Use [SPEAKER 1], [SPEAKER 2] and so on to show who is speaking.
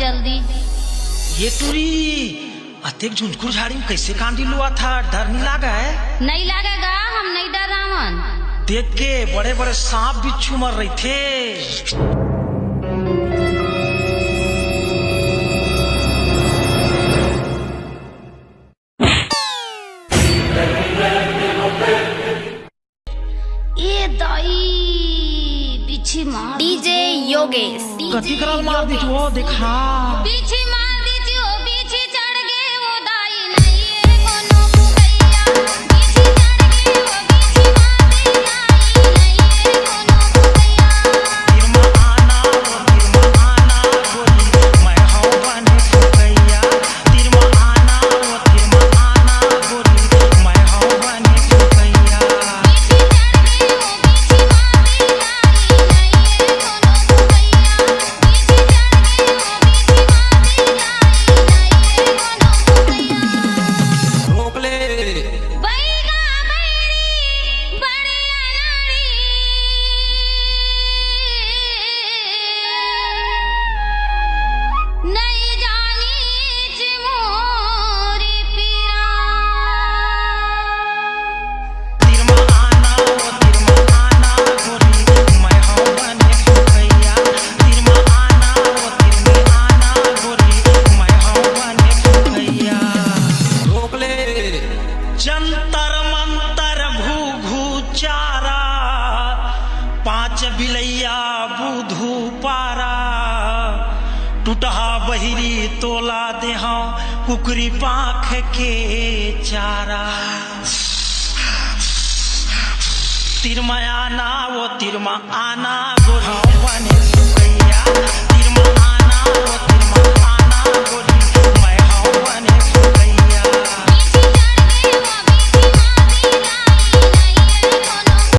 [SPEAKER 1] जल्दी।
[SPEAKER 2] ये टूरी अतेक झुंझकुर झाड़ी में कैसे कांडी लुआ था? डर नहीं लगा है?
[SPEAKER 1] नहीं लगेगा, हम नहीं डर रावन।
[SPEAKER 2] देख के बड़े बड़े सांप बिच्छू मर रहे थे।
[SPEAKER 1] डीजे योगेश
[SPEAKER 2] कति कराल मार दी तू देखा।
[SPEAKER 1] पीछे मार दी वो पीछे चढ़ गए वो दाई नहीं है कोनो बुगैया। पीछे चढ़ गए वो पीछे मार दी दाई नहीं है कोनो बुगैया।
[SPEAKER 2] तिरमा आना बोली मैं हूँ बने फुकैया। तिरमा आना बोली मैं हूँ बने फुकैया।
[SPEAKER 1] पीछे चढ़ गए वो पीछे मार दी दाई नहीं है कोनो बुगैया। पीछे चढ़ गए वो पीछे मार दी दाई नहीं है कोनो बुगैया।
[SPEAKER 2] रोक ले।
[SPEAKER 1] बैगा बैरी बड़े अनाड़ी नहीं जानी चिमोरी पीरा।
[SPEAKER 2] तिरमा आना बोली मैं हूँ बने फुकैया। तिरमा आना बोली मैं हूँ बने फुकैया। रोक ले। जंतर मंतर भू चारा पांच बिलैया बुधू पारा। टूटहा बहिरी तोला देहा कुकरी पाख के चारा। तिरमा आना गोरी बने